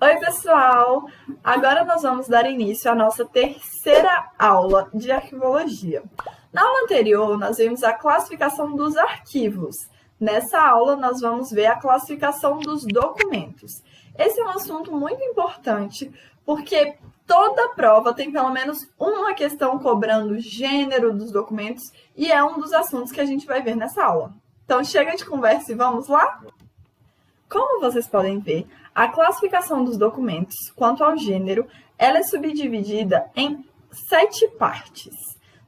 Oi, pessoal! Agora nós vamos dar início à nossa terceira aula de arquivologia. Na aula anterior, nós vimos a classificação dos arquivos. Nessa aula, nós vamos ver a classificação dos documentos. Esse é um assunto muito importante, porque toda prova tem pelo menos uma questão cobrando o gênero dos documentos, e é um dos assuntos que a gente vai ver nessa aula. Então, chega de conversa e vamos lá? Como vocês podem ver, a classificação dos documentos quanto ao gênero, ela é subdividida em 7 partes.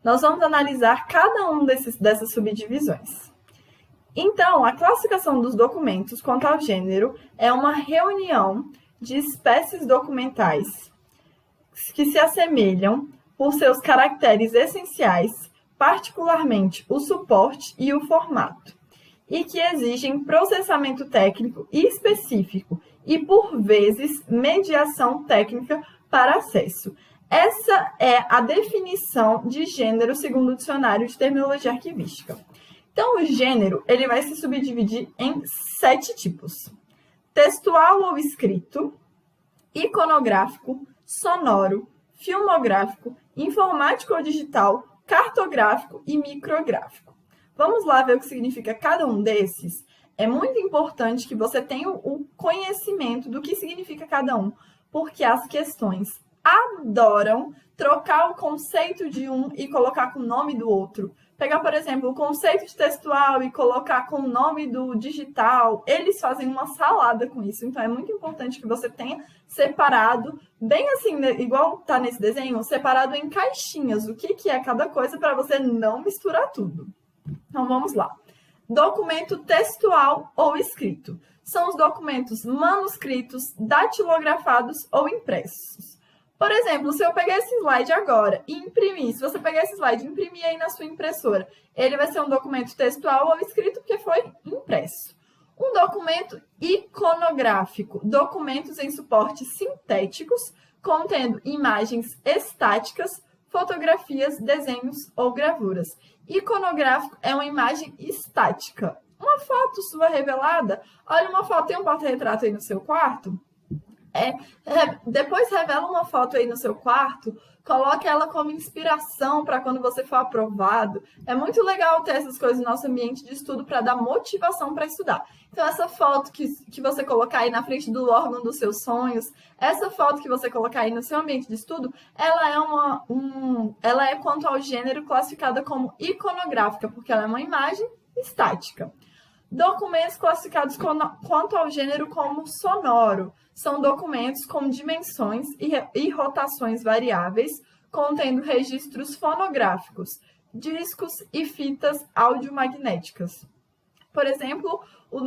Nós vamos analisar cada um dessas subdivisões. Então, a classificação dos documentos quanto ao gênero é uma reunião de espécies documentais que se assemelham por seus caracteres essenciais, particularmente o suporte e o formato, e que exigem processamento técnico específico e, por vezes, mediação técnica para acesso. Essa é a definição de gênero segundo o Dicionário de Terminologia Arquivística. Então, o gênero ele vai se subdividir em 7 tipos: textual ou escrito, iconográfico, sonoro, filmográfico, informático ou digital, cartográfico e micrográfico. Vamos lá ver o que significa cada um desses? É muito importante que você tenha o conhecimento do que significa cada um, porque as questões adoram trocar o conceito de um e colocar com o nome do outro. Pegar, por exemplo, o conceito de textual e colocar com o nome do digital. Eles fazem uma salada com isso. Então, é muito importante que você tenha separado, bem assim, igual está nesse desenho, separado em caixinhas, o que é cada coisa para você não misturar tudo. Então, vamos lá. Documento textual ou escrito. São os documentos manuscritos, datilografados ou impressos. Por exemplo, se eu pegar esse slide agora e imprimir, se você pegar esse slide e imprimir aí na sua impressora, ele vai ser um documento textual ou escrito porque foi impresso. Um documento iconográfico, documentos em suportes sintéticos, contendo imagens estáticas, fotografias, desenhos ou gravuras. Iconográfico é uma imagem estática. Uma foto sua revelada. Olha uma foto, tem um porta-retrato aí no seu quarto? Depois revela uma foto aí no seu quarto, coloque ela como inspiração para quando você for aprovado. É muito legal ter essas coisas no nosso ambiente de estudo para dar motivação para estudar. Então, essa foto que você colocar aí na frente do órgão dos seus sonhos, essa foto que você colocar aí no seu ambiente de estudo, ela é quanto ao gênero classificada como iconográfica, porque ela é uma imagem estática. Documentos classificados quanto ao gênero como sonoro. São documentos com dimensões e rotações variáveis, contendo registros fonográficos, discos e fitas audiomagnéticas. Por exemplo, um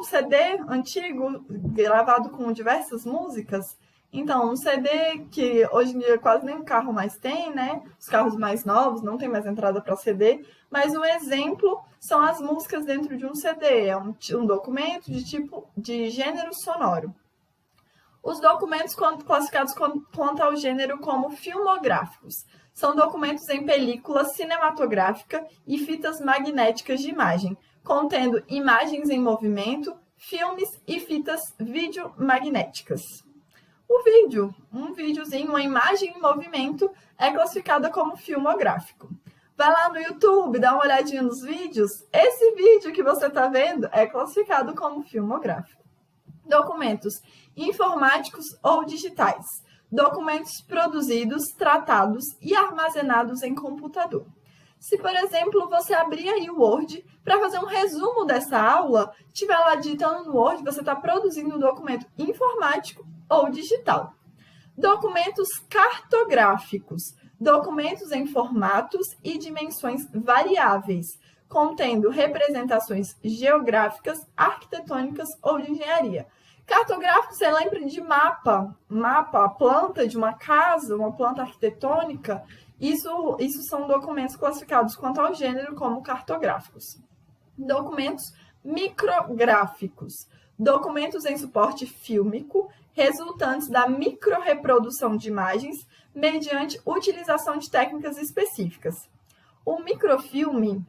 CD antigo, gravado com diversas músicas. Então, um CD que hoje em dia quase nenhum carro mais tem, né? Os carros mais novos não tem mais entrada para CD, mas um exemplo são as músicas dentro de um CD, é um documento de gênero sonoro. Os documentos classificados quanto ao gênero como filmográficos são documentos em película cinematográfica e fitas magnéticas de imagem, contendo imagens em movimento, filmes e fitas videomagnéticas. O vídeo, um videozinho, uma imagem em movimento, é classificada como filmográfico. Vai lá no YouTube, dá uma olhadinha nos vídeos. Esse vídeo que você está vendo é classificado como filmográfico. Documentos informáticos ou digitais. Documentos produzidos, tratados e armazenados em computador. Se, por exemplo, você abrir aí o Word para fazer um resumo dessa aula, estiver lá digitando no Word, você está produzindo um documento informático ou digital. Documentos cartográficos. Documentos em formatos e dimensões variáveis, contendo representações geográficas, arquitetônicas ou de engenharia. Cartográfico, você lembra de mapa, a planta de uma casa, uma planta arquitetônica. Isso são documentos classificados quanto ao gênero como cartográficos. Documentos micrográficos. Documentos em suporte fílmico, resultantes da microrreprodução de imagens mediante utilização de técnicas específicas. O microfilme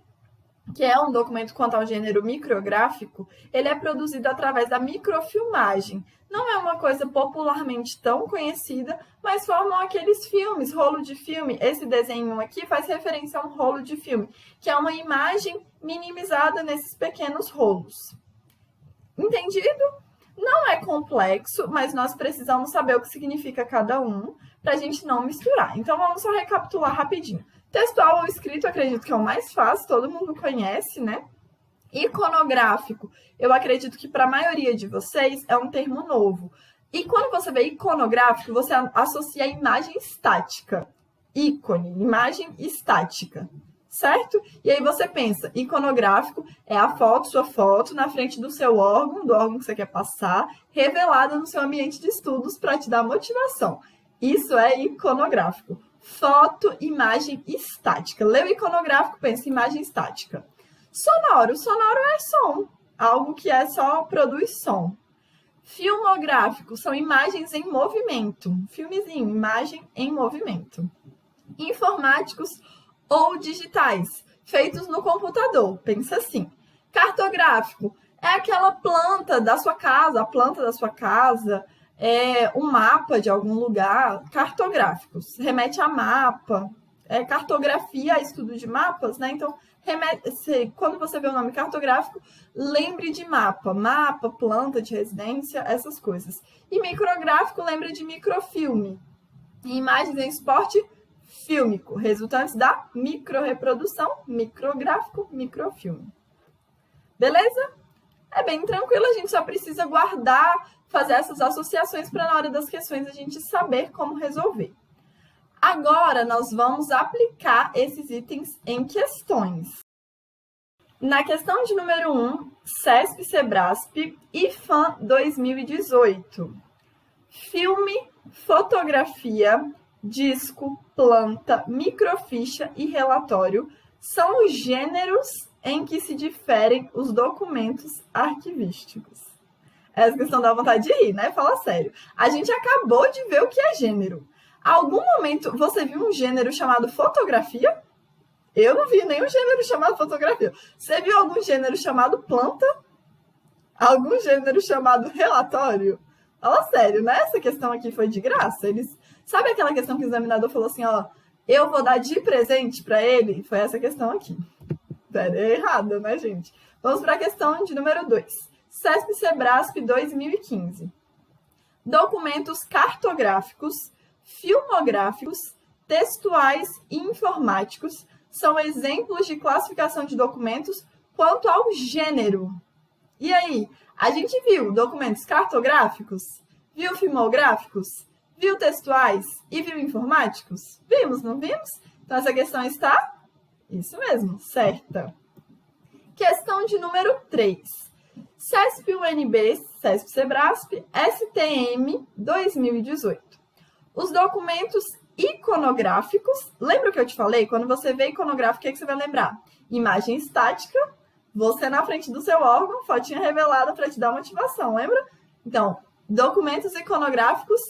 que é um documento quanto ao gênero micrográfico, ele é produzido através da microfilmagem. Não é uma coisa popularmente tão conhecida, mas formam aqueles filmes, rolo de filme. Esse desenho aqui faz referência a um rolo de filme, que é uma imagem minimizada nesses pequenos rolos. Entendido? Não é complexo, mas nós precisamos saber o que significa cada um para a gente não misturar. Então, vamos só recapitular rapidinho. Textual ou escrito, acredito que é o mais fácil, todo mundo conhece, né? Iconográfico, eu acredito que para a maioria de vocês é um termo novo. E quando você vê iconográfico, você associa a imagem estática. Ícone, imagem estática, certo? E aí você pensa, iconográfico é a foto, sua foto, na frente do seu órgão, do órgão que você quer passar, revelada no seu ambiente de estudos para te dar motivação. Isso é iconográfico. Foto, imagem estática. Leu iconográfico, pensa imagem estática. Sonoro. Sonoro é som, algo que só produz som. Filmográfico são imagens em movimento. Filmezinho, imagem em movimento. Informáticos ou digitais, feitos no computador. Pensa assim. Cartográfico é aquela planta da sua casa, a planta da sua casa, um mapa de algum lugar. Cartográficos, remete a mapa. Cartografia, estudo de mapas, né? Então, quando você vê o nome cartográfico, lembre de mapa. Mapa, planta de residência, essas coisas. E micrográfico, lembra de microfilme. Imagens em suporte fílmico, resultantes da microrreprodução, micrográfico, microfilme. Beleza? É bem tranquilo, a gente só precisa guardar, fazer essas associações para na hora das questões a gente saber como resolver. Agora, nós vamos aplicar esses itens em questões. Na questão de número 1, CESP-CEBRASP, IFAM 2018. Filme, fotografia, disco, planta, microficha e relatório são os gêneros em que se diferem os documentos arquivísticos. Essa questão dá vontade de rir, né? Fala sério. A gente acabou de ver o que é gênero. Algum momento você viu um gênero chamado fotografia? Eu não vi nenhum gênero chamado fotografia. Você viu algum gênero chamado planta? Algum gênero chamado relatório? Fala sério, né? Essa questão aqui foi de graça. Sabe aquela questão que o examinador falou assim, ó, eu vou dar de presente para ele? Foi essa questão aqui. É errado, né, gente? Vamos para a questão de número 2. CESP-CEBRASP 2015. Documentos cartográficos, filmográficos, textuais e informáticos são exemplos de classificação de documentos quanto ao gênero. E aí, a gente viu documentos cartográficos, viu filmográficos, viu textuais e viu informáticos? Vimos, não vimos? Então, essa questão está, isso mesmo, certa. Questão de número 3. CESP-UNB, CESP-CEBRASP, STM 2018. Os documentos iconográficos, lembra o que eu te falei? Quando você vê iconográfico, o que você vai lembrar? Imagem estática, você na frente do seu órgão, fotinha revelada para te dar motivação, lembra? Então, documentos iconográficos,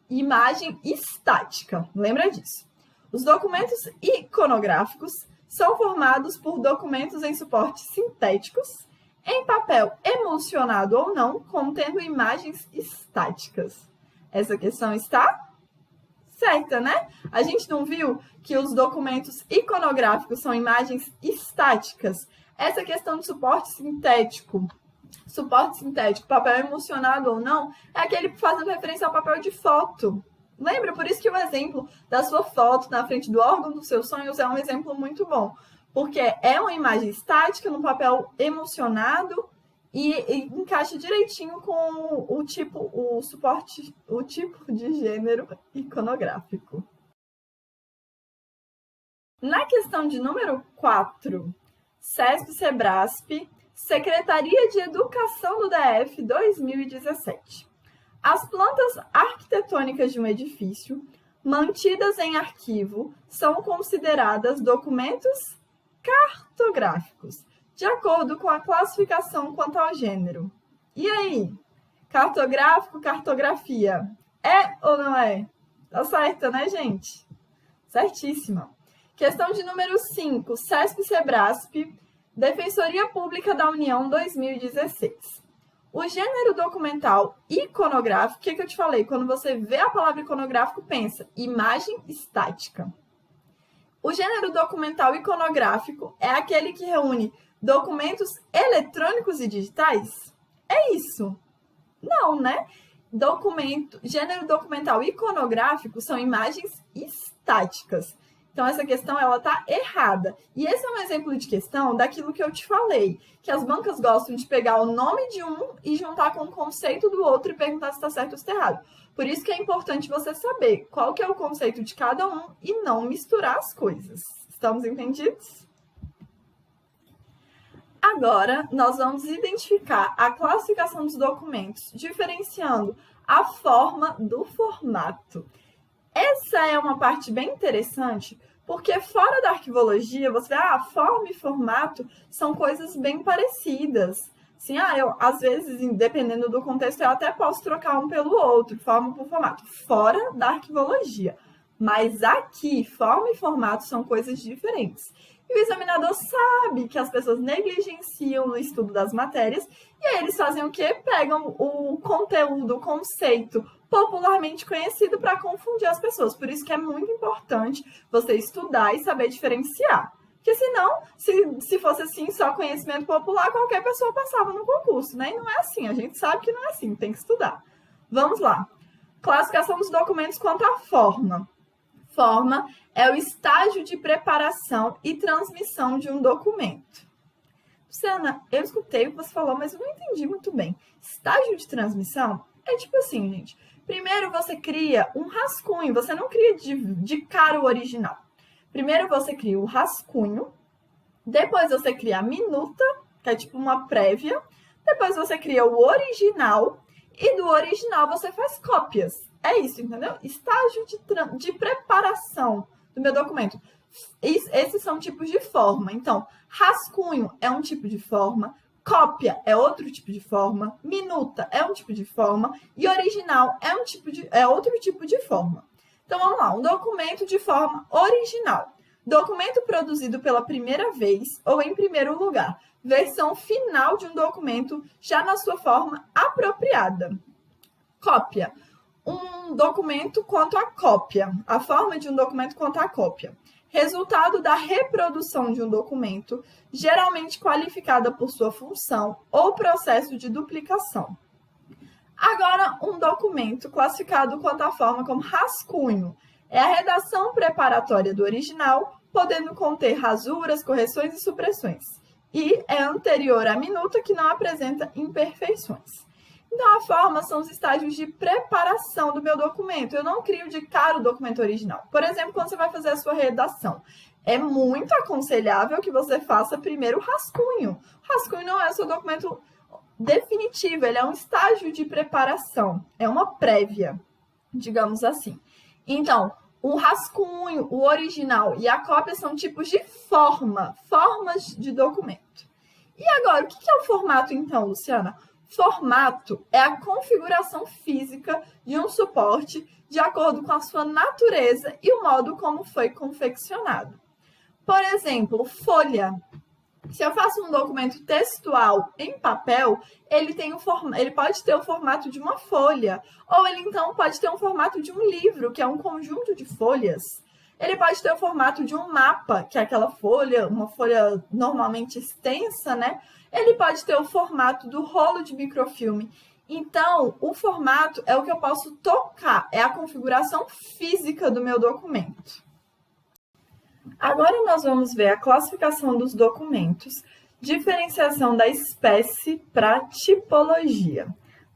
imagem estática, lembra disso. Os documentos iconográficos são formados por documentos em suportes sintéticos, em papel emulsionado ou não, contendo imagens estáticas. Essa questão está certa, né? A gente não viu que os documentos iconográficos são imagens estáticas? Essa questão de suporte sintético, papel emulsionado ou não, é aquele fazendo referência ao papel de foto. Lembra? Por isso que o exemplo da sua foto na frente do órgão dos seus sonhos é um exemplo muito bom. Porque é uma imagem estática no papel emulsionado e encaixa direitinho com o tipo de gênero iconográfico. Na questão de número 4, CESP-CEBRASP, Secretaria de Educação do DF 2017. As plantas arquitetônicas de um edifício, mantidas em arquivo, são consideradas documentos cartográficos, de acordo com a classificação quanto ao gênero. E aí? Cartográfico, cartografia. É ou não é? Tá certa, né, gente? Certíssima. Questão de número 5, CESP-CEBRASP, Defensoria Pública da União 2016. O gênero documental iconográfico, o que eu te falei? Quando você vê a palavra iconográfico, pensa imagem estática. O gênero documental iconográfico é aquele que reúne documentos eletrônicos e digitais? É isso? Não, né? Gênero documental iconográfico são imagens estáticas. Então, essa questão ela está errada. E esse é um exemplo de questão daquilo que eu te falei, que as bancas gostam de pegar o nome de um e juntar com o conceito do outro e perguntar se está certo ou se está errado. Por isso que é importante você saber qual que é o conceito de cada um e não misturar as coisas. Estamos entendidos? Agora, nós vamos identificar a classificação dos documentos, diferenciando a forma do formato. Essa é uma parte bem interessante, porque fora da arquivologia, você vê, forma e formato são coisas bem parecidas. Assim, às vezes, dependendo do contexto, eu até posso trocar um pelo outro, forma por formato, fora da arquivologia. Mas aqui, forma e formato são coisas diferentes. E o examinador sabe que as pessoas negligenciam no estudo das matérias, e aí eles fazem o quê? Pegam o conteúdo, o conceito popularmente conhecido para confundir as pessoas. Por isso que é muito importante você estudar e saber diferenciar. Porque senão, se fosse assim, só conhecimento popular, qualquer pessoa passava no concurso, né? E não é assim, a gente sabe que não é assim, tem que estudar. Vamos lá. Classificação dos documentos quanto à forma. Forma é o estágio de preparação e transmissão de um documento. Luciana, eu escutei o que você falou, mas eu não entendi muito bem. Estágio de transmissão é tipo assim, gente. Primeiro você cria um rascunho, você não cria de cara o original. Primeiro você cria o rascunho, depois você cria a minuta, que é tipo uma prévia, depois você cria o original e do original você faz cópias. É isso, entendeu? Estágio de preparação do meu documento. Esses são tipos de forma. Então, rascunho é um tipo de forma, cópia é outro tipo de forma, minuta é um tipo de forma e original é outro tipo de forma. Então, vamos lá. Um documento de forma original. Documento produzido pela primeira vez ou em primeiro lugar. Versão final de um documento já na sua forma apropriada. Cópia. Um documento quanto à cópia. A forma de um documento quanto à cópia. Resultado da reprodução de um documento, geralmente qualificada por sua função ou processo de duplicação. Agora, um documento classificado quanto à forma como rascunho. É a redação preparatória do original, podendo conter rasuras, correções e supressões. E é anterior à minuta, que não apresenta imperfeições. Então, a forma são os estágios de preparação do meu documento. Eu não crio de cara o documento original. Por exemplo, quando você vai fazer a sua redação, é muito aconselhável que você faça primeiro o rascunho. O rascunho não é o seu documento definitivo, ele é um estágio de preparação, é uma prévia, digamos assim. Então, o rascunho, o original e a cópia são tipos de formas de documento. E agora, o que é o formato então, Luciana? Formato é a configuração física de um suporte de acordo com a sua natureza e o modo como foi confeccionado. Por exemplo, folha. Se eu faço um documento textual em papel, ele pode ter o formato de uma folha, ou ele então pode ter um formato de um livro, que é um conjunto de folhas. Ele pode ter o formato de um mapa, que é aquela folha, uma folha normalmente extensa, né? Ele pode ter o formato do rolo de microfilme. Então, o formato é o que eu posso tocar, é a configuração física do meu documento. Agora nós vamos ver a classificação dos documentos, diferenciação da espécie para tipologia.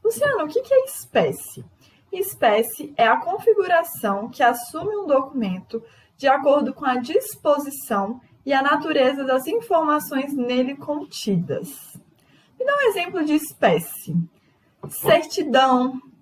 Luciano, o que é espécie? Espécie é a configuração que assume um documento de acordo com a disposição e a natureza das informações nele contidas. Me dá um exemplo de espécie.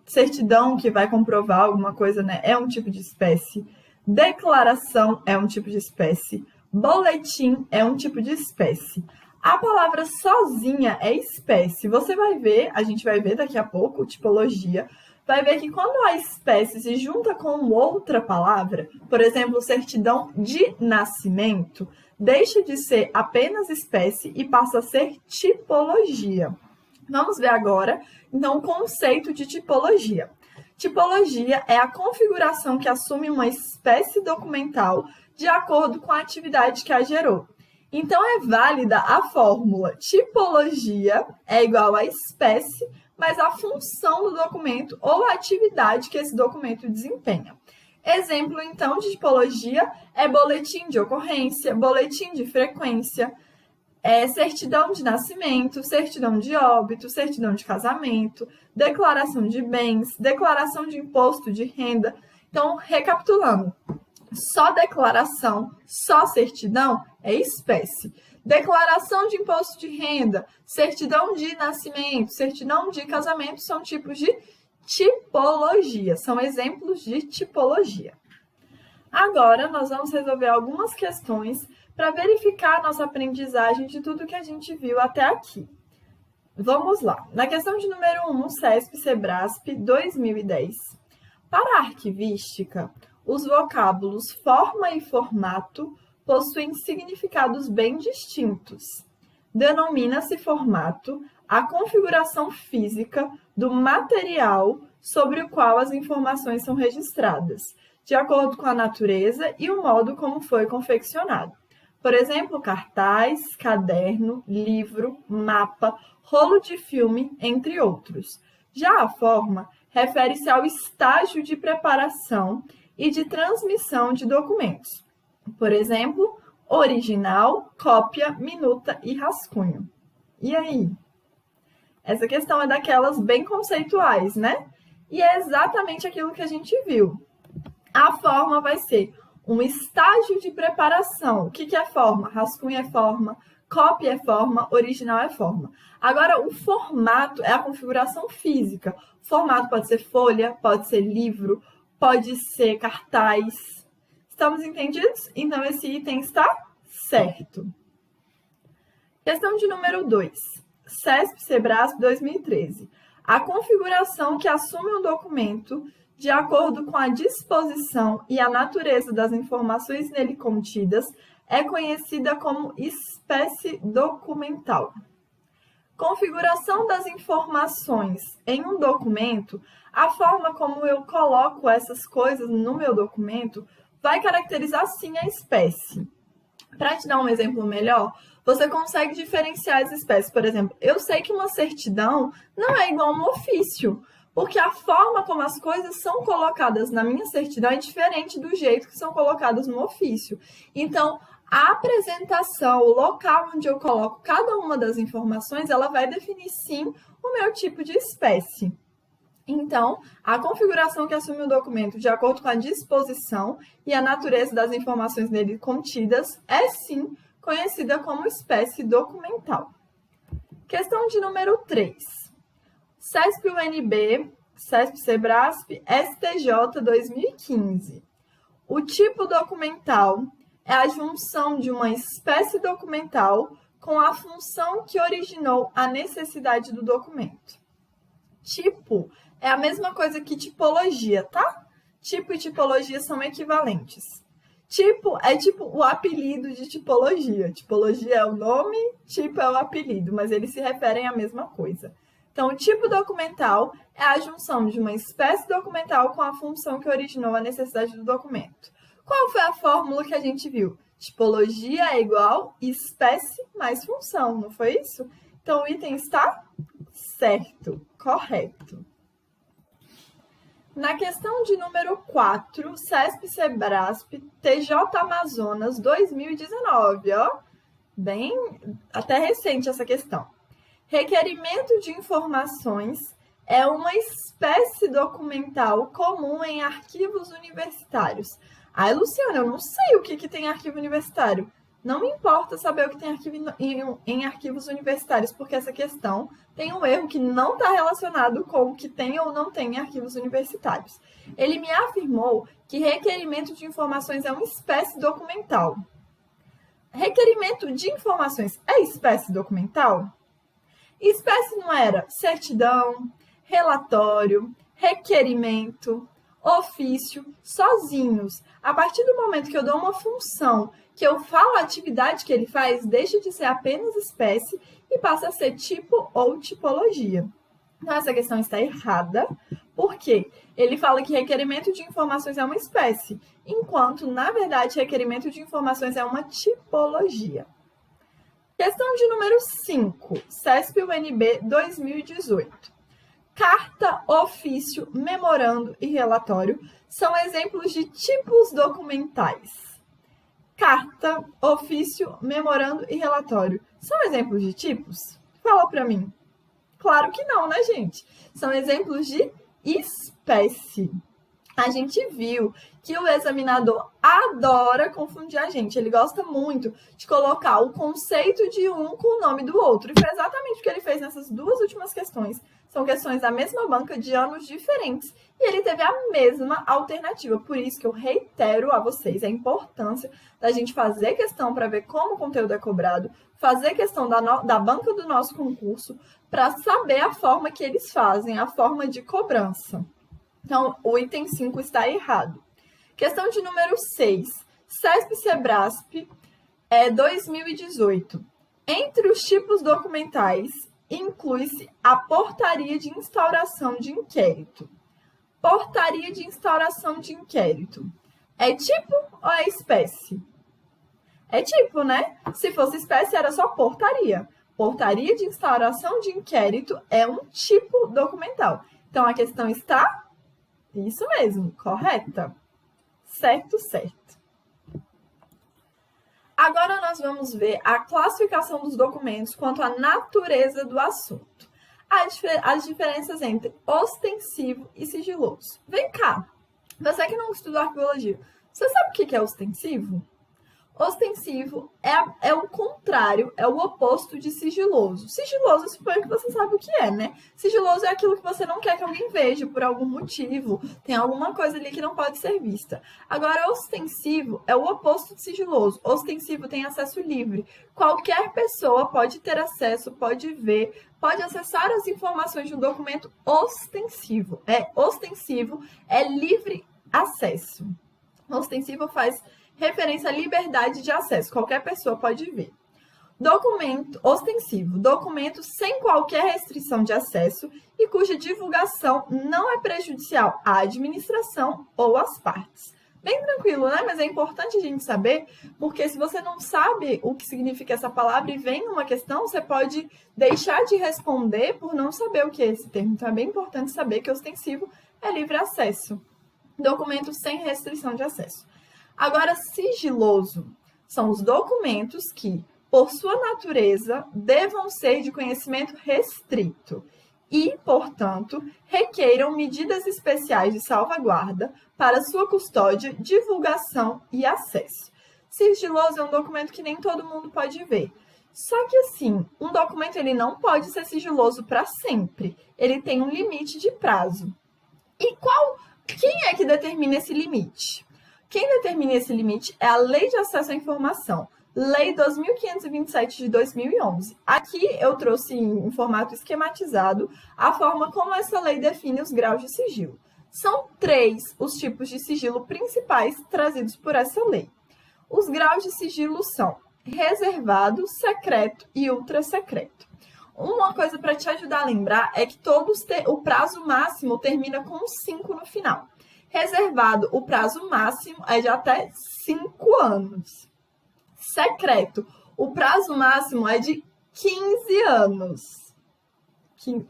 Certidão que vai comprovar alguma coisa, né? É um tipo de espécie. Declaração é um tipo de espécie. Boletim é um tipo de espécie. A palavra sozinha é espécie. Você vai ver, a gente vai ver daqui a pouco, tipologia, vai ver que quando a espécie se junta com outra palavra, por exemplo, certidão de nascimento, deixa de ser apenas espécie e passa a ser tipologia. Vamos ver agora, então, o conceito de tipologia. Tipologia é a configuração que assume uma espécie documental de acordo com a atividade que a gerou. Então, é válida a fórmula tipologia é igual a espécie, mas a função do documento ou a atividade que esse documento desempenha. Exemplo, então, de tipologia é boletim de ocorrência, boletim de frequência, certidão de nascimento, certidão de óbito, certidão de casamento, declaração de bens, declaração de imposto de renda. Então, recapitulando, só declaração, só certidão é espécie. Declaração de imposto de renda, certidão de nascimento, certidão de casamento são tipos de tipologia, são exemplos de tipologia. Agora, nós vamos resolver algumas questões para verificar a nossa aprendizagem de tudo que a gente viu até aqui. Vamos lá. Na questão de número 1, CESP-CEBRASP 2010. Para a arquivística, os vocábulos forma e formato possuem significados bem distintos. Denomina-se formato a configuração física do material sobre o qual as informações são registradas, de acordo com a natureza e o modo como foi confeccionado. Por exemplo, cartaz, caderno, livro, mapa, rolo de filme, entre outros. Já a forma refere-se ao estágio de preparação e de transmissão de documentos. Por exemplo, original, cópia, minuta e rascunho. E aí? Essa questão é daquelas bem conceituais, né? E é exatamente aquilo que a gente viu. A forma vai ser um estágio de preparação. O que é forma? Rascunho é forma, cópia é forma, original é forma. Agora, o formato é a configuração física. O formato pode ser folha, pode ser livro, pode ser cartaz. Estamos entendidos? Então, esse item está certo. Questão de número 2. CESP-CEBRASP 2013. A configuração que assume um documento de acordo com a disposição e a natureza das informações nele contidas é conhecida como espécie documental. Configuração das informações em um documento, a forma como eu coloco essas coisas no meu documento vai caracterizar sim a espécie. Para te dar um exemplo melhor, você consegue diferenciar as espécies. Por exemplo, eu sei que uma certidão não é igual a um ofício, porque a forma como as coisas são colocadas na minha certidão é diferente do jeito que são colocadas no ofício. Então, a apresentação, o local onde eu coloco cada uma das informações, ela vai definir sim o meu tipo de espécie. Então, a configuração que assume o documento de acordo com a disposição e a natureza das informações nele contidas é sim conhecida como espécie documental. Questão de número 3. CESP-UNB, CESP-CEBRASP, STJ 2015. O tipo documental é a junção de uma espécie documental com a função que originou a necessidade do documento. Tipo é a mesma coisa que tipologia, tá? Tipo e tipologia são equivalentes. Tipo é tipo o apelido de tipologia. Tipologia é o nome, tipo é o apelido, mas eles se referem à mesma coisa. Então, o tipo documental é a junção de uma espécie documental com a função que originou a necessidade do documento. Qual foi a fórmula que a gente viu? Tipologia é igual espécie mais função, não foi isso? Então, o item está certo, correto. Na questão de número 4, CESP-CEBRASP, TJ Amazonas 2019, ó, bem até recente essa questão. Requerimento de informações é uma espécie documental comum em arquivos universitários. Ai, Luciana, eu não sei o que tem arquivo universitário. Não me importa saber o que tem em arquivos universitários, porque essa questão tem um erro que não está relacionado com o que tem ou não tem em arquivos universitários. Ele me afirmou que requerimento de informações é uma espécie documental. Requerimento de informações é espécie documental? Espécie não era certidão, relatório, requerimento, ofício, sozinhos. A partir do momento que eu dou uma função que eu falo a atividade que ele faz, deixa de ser apenas espécie e passa a ser tipo ou tipologia. Então, essa questão está errada, porque ele fala que requerimento de informações é uma espécie, enquanto, na verdade, requerimento de informações é uma tipologia. Questão de número 5, CESP-UNB 2018. Carta, ofício, memorando e relatório são exemplos de tipos documentais. Carta, ofício, memorando e relatório são exemplos de tipos? Fala para mim. Claro que não, né, gente? São exemplos de espécie. A gente viu que o examinador adora confundir a gente. Ele gosta muito de colocar o conceito de um com o nome do outro. E foi exatamente o que ele fez nessas duas últimas questões. São questões da mesma banca de anos diferentes. E ele teve a mesma alternativa. Por isso que eu reitero a vocês a importância da gente fazer questão para ver como o conteúdo é cobrado, fazer questão da banca do nosso concurso, para saber a forma que eles fazem, a forma de cobrança. Então, o item 5 está errado. Questão de número 6. CESP-CEBRASP 2018. Entre os tipos documentais, inclui-se a portaria de instauração de inquérito. Portaria de instauração de inquérito. É tipo ou é espécie? É tipo, né? Se fosse espécie, era só portaria. Portaria de instauração de inquérito é um tipo documental. Então, a questão está... Isso mesmo, correta. Certo, certo. Agora nós vamos ver a classificação dos documentos quanto à natureza do assunto. As diferenças entre ostensivo e sigiloso. Vem cá, você que não estudou arqueologia, você sabe o que é ostensivo? Ostensivo é o contrário, é o oposto de sigiloso. Sigiloso, eu suponho que você sabe o que é, né? Sigiloso é aquilo que você não quer que alguém veja por algum motivo. Tem alguma coisa ali que não pode ser vista. Agora, ostensivo é o oposto de sigiloso. Ostensivo tem acesso livre. Qualquer pessoa pode ter acesso, pode ver, pode acessar as informações de um documento ostensivo. Ostensivo é livre acesso. Ostensivo faz referência à liberdade de acesso. Qualquer pessoa pode ver. Documento ostensivo. Documento sem qualquer restrição de acesso e cuja divulgação não é prejudicial à administração ou às partes. Bem tranquilo, né? Mas é importante a gente saber, porque se você não sabe o que significa essa palavra e vem uma questão, você pode deixar de responder por não saber o que é esse termo. Então, é bem importante saber que ostensivo é livre acesso. Documento sem restrição de acesso. Agora, sigiloso são os documentos que, por sua natureza, devam ser de conhecimento restrito e, portanto, requeiram medidas especiais de salvaguarda para sua custódia, divulgação e acesso. Sigiloso é um documento que nem todo mundo pode ver. Só que, assim, um documento ele não pode ser sigiloso para sempre. Ele tem um limite de prazo. E quem é que determina esse limite? Quem determina esse limite é a Lei de Acesso à Informação, Lei 2.527 de 2011. Aqui eu trouxe em formato esquematizado a forma como essa lei define os graus de sigilo. São 3 os tipos de sigilo principais trazidos por essa lei. Os graus de sigilo são reservado, secreto e ultra-secreto. Uma coisa para te ajudar a lembrar é que o prazo máximo termina com 5 no final. Reservado, o prazo máximo é de até 5 anos. Secreto, o prazo máximo é de 15 anos.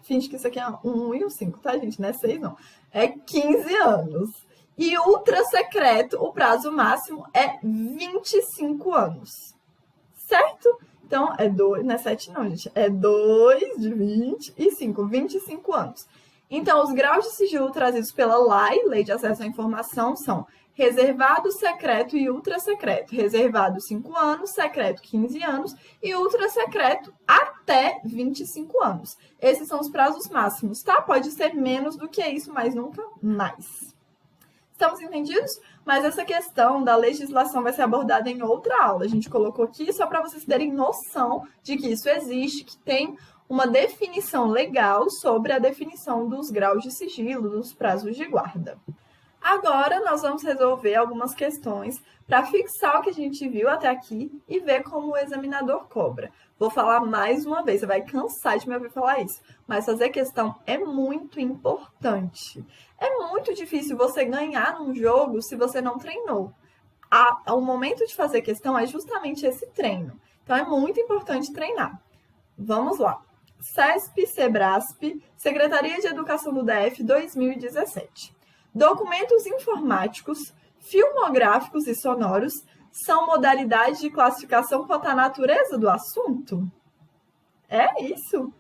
Finge que isso aqui é um 1 e um 5, tá, gente? Não é 6, não. É 15 anos. E ultra secreto, o prazo máximo é 25 anos. Certo? Então, é 2, não é 7 não, gente. É 2 de 20 e 5, 25 anos. Então, os graus de sigilo trazidos pela Lei de Acesso à Informação, são reservado, secreto e ultra secreto. Reservado 5 anos, secreto 15 anos e ultra secreto até 25 anos. Esses são os prazos máximos, tá? Pode ser menos do que isso, mas nunca mais. Estamos entendidos? Mas essa questão da legislação vai ser abordada em outra aula. A gente colocou aqui só para vocês terem noção de que isso existe, que tem uma definição legal sobre a definição dos graus de sigilo, dos prazos de guarda. Agora nós vamos resolver algumas questões para fixar o que a gente viu até aqui e ver como o examinador cobra. Vou falar mais uma vez, você vai cansar de me ouvir falar isso, mas fazer questão é muito importante. É muito difícil você ganhar num jogo se você não treinou. O momento de fazer questão é justamente esse treino. Então é muito importante treinar. Vamos lá. CESP, SEBRASP, Secretaria de Educação do DF 2017. Documentos informáticos, filmográficos e sonoros são modalidades de classificação quanto à natureza do assunto? É isso.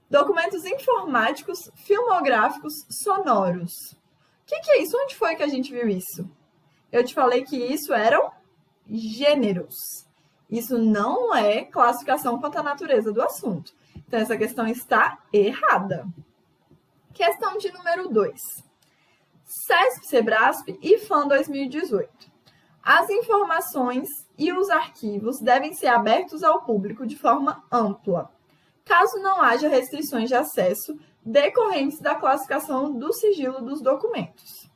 Documentos informáticos, filmográficos, sonoros. O que é isso? Onde foi que a gente viu isso? Eu te falei que isso eram gêneros. Isso não é classificação quanto à natureza do assunto. Então, essa questão está errada. Questão de número 2. CESP, SEBRASP e FAM 2018. As informações e os arquivos devem ser abertos ao público de forma ampla, caso não haja restrições de acesso decorrentes da classificação do sigilo dos documentos.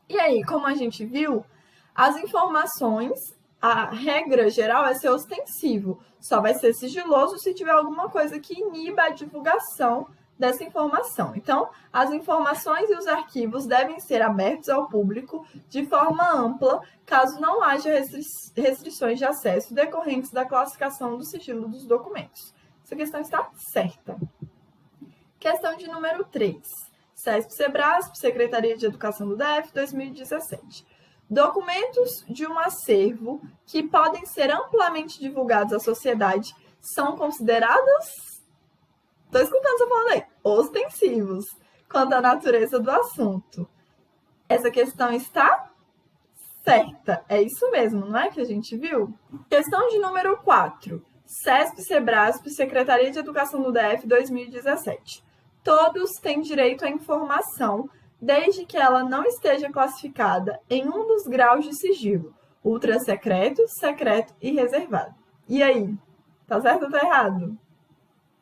E aí, como a gente viu, as informações, a regra geral é ser ostensivo, só vai ser sigiloso se tiver alguma coisa que iniba a divulgação dessa informação. Então, as informações e os arquivos devem ser abertos ao público de forma ampla, caso não haja restrições de acesso decorrentes da classificação do sigilo dos documentos. Essa questão está certa. Questão de número 3. CESP, SEBRASP, Secretaria de Educação do DF, 2017. Documentos de um acervo que podem ser amplamente divulgados à sociedade são considerados... Estou escutando você falando aí. Ostensivos, quanto à natureza do assunto. Essa questão está certa. É isso mesmo, não é que a gente viu? Questão de número 4. CESP, SEBRASP, Secretaria de Educação do DF, 2017. Todos têm direito à informação, desde que ela não esteja classificada em um dos graus de sigilo, ultra secreto, secreto e reservado. E aí? Tá certo ou tá errado?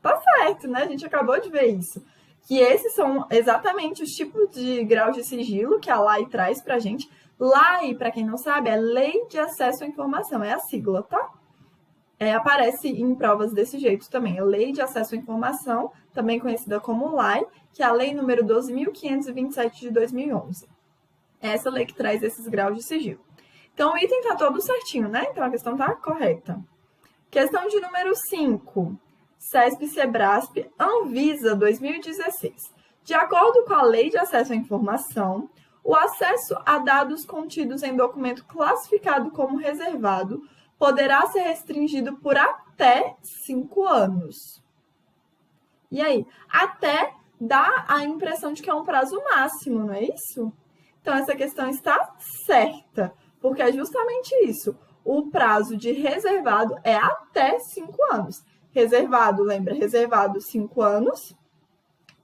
Tá certo, né? A gente acabou de ver isso. Que esses são exatamente os tipos de graus de sigilo que a LAI traz pra gente. LAI, para quem não sabe, é Lei de Acesso à Informação, é a sigla, tá? Aparece em provas desse jeito também. É Lei de Acesso à Informação, também conhecida como LAI, que é a Lei número 12.527 de 2011. É essa lei que traz esses graus de sigilo. Então, o item tá todo certinho, né? Então, a questão tá correta. Questão de número 5. CESP, SEBRASP, Anvisa 2016. De acordo com a Lei de Acesso à Informação, o acesso a dados contidos em documento classificado como reservado poderá ser restringido por até 5 anos. E aí? Até dá a impressão de que é um prazo máximo, não é isso? Então, essa questão está certa, porque é justamente isso. O prazo de reservado é até 5 anos. Reservado, lembra? Reservado, 5 anos.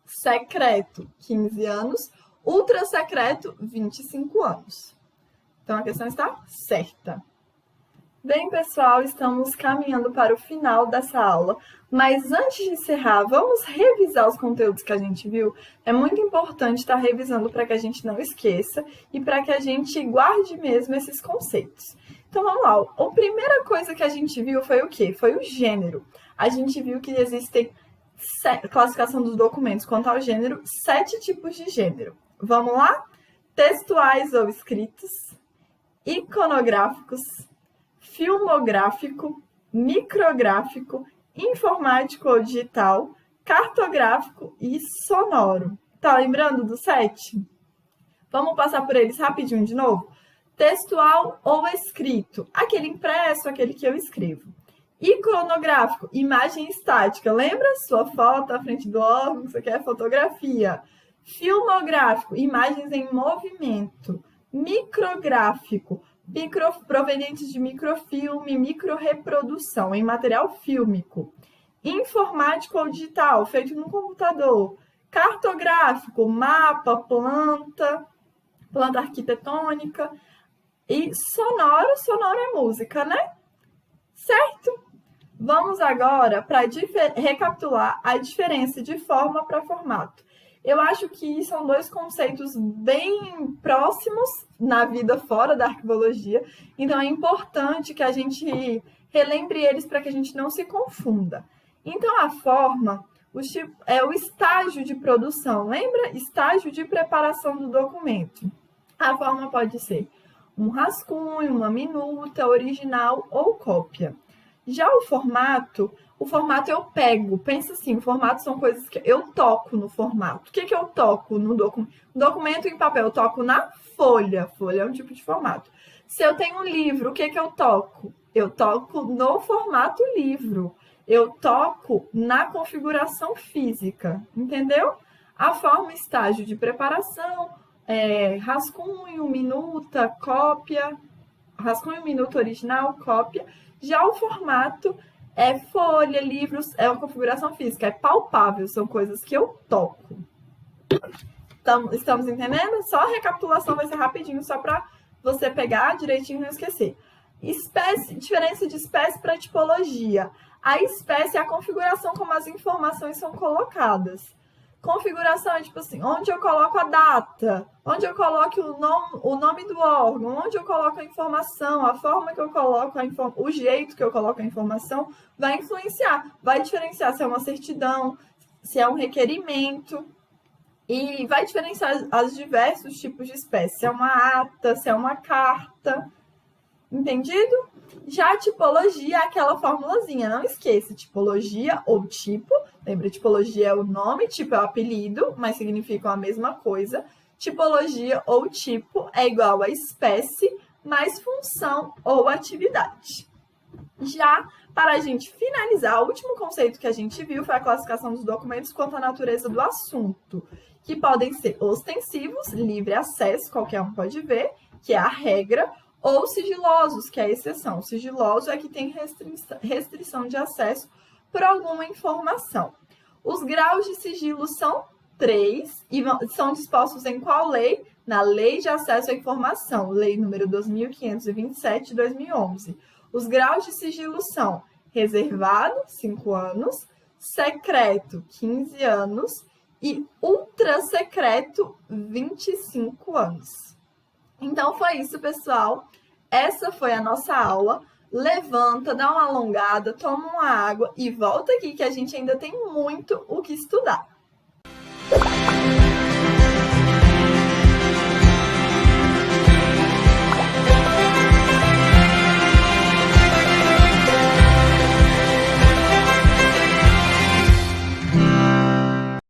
Secreto, 15 anos. Ultra secreto, 25 anos. Então, a questão está certa. Bem, pessoal, estamos caminhando para o final dessa aula. Mas antes de encerrar, vamos revisar os conteúdos que a gente viu? É muito importante estar revisando para que a gente não esqueça e para que a gente guarde mesmo esses conceitos. Então, vamos lá. A primeira coisa que a gente viu foi o quê? Foi o gênero. A gente viu que existem, classificação dos documentos quanto ao gênero, 7 tipos de gênero. Vamos lá? Textuais ou escritos, iconográficos, filmográfico, micrográfico, informático ou digital, cartográfico e sonoro. Tá lembrando do 7? Vamos passar por eles rapidinho de novo? Textual ou escrito, aquele impresso, aquele que eu escrevo. Iconográfico, imagem estática, lembra? Sua foto à frente do órgão, isso aqui é fotografia. Filmográfico, imagens em movimento. Micrográfico, provenientes de microfilme, microreprodução em material fílmico. Informático ou digital, feito no computador. Cartográfico, mapa, planta arquitetônica. E sonoro é música, né? Certo? Vamos agora para recapitular a diferença de forma para formato. Eu acho que são dois conceitos bem próximos na vida fora da arquivologia, então é importante que a gente relembre eles para que a gente não se confunda. Então, a forma é o estágio de produção, lembra? Estágio de preparação do documento. A forma pode ser um rascunho, uma minuta, original ou cópia. Já o formato eu pego. Pensa assim, o formato são coisas que eu toco no formato. O que eu toco no documento? Documento em papel, eu toco na folha. Folha é um tipo de formato. Se eu tenho um livro, o que eu toco? Eu toco no formato livro. Eu toco na configuração física, entendeu? A forma, estágio de preparação, rascunho, minuta, cópia, rascunho, minuta, original, cópia. Já o formato é folha, livros, é uma configuração física, é palpável, são coisas que eu toco. Estamos entendendo? Só a recapitulação vai ser rapidinho, só para você pegar direitinho e não esquecer. Diferença de espécie para tipologia. A espécie é a configuração como as informações são colocadas. Configuração é tipo assim, onde eu coloco a data, onde eu coloco o nome do órgão, onde eu coloco a informação, a forma que eu coloco o jeito que eu coloco a informação vai influenciar, vai diferenciar se é uma certidão, se é um requerimento e vai diferenciar os diversos tipos de espécie, se é uma ata, se é uma carta. Entendido? Já a tipologia é aquela formulazinha, não esqueça, tipologia ou tipo, lembra, tipologia é o nome, tipo é o apelido, mas significam a mesma coisa. Tipologia ou tipo é igual a espécie, mais função ou atividade. Já, para a gente finalizar, o último conceito que a gente viu foi a classificação dos documentos quanto à natureza do assunto, que podem ser ostensivos, livre acesso, qualquer um pode ver, que é a regra, ou sigilosos, que é a exceção. Sigiloso é que tem restrição de acesso por alguma informação. Os graus de sigilo são 3 e são dispostos em qual lei? Na Lei de Acesso à Informação, Lei número 2527 de 2011. Os graus de sigilo são reservado, 5 anos, secreto, 15 anos e ultra secreto, 25 anos. Então, foi isso, pessoal. Essa foi a nossa aula. Levanta, dá uma alongada, toma uma água e volta aqui que a gente ainda tem muito o que estudar.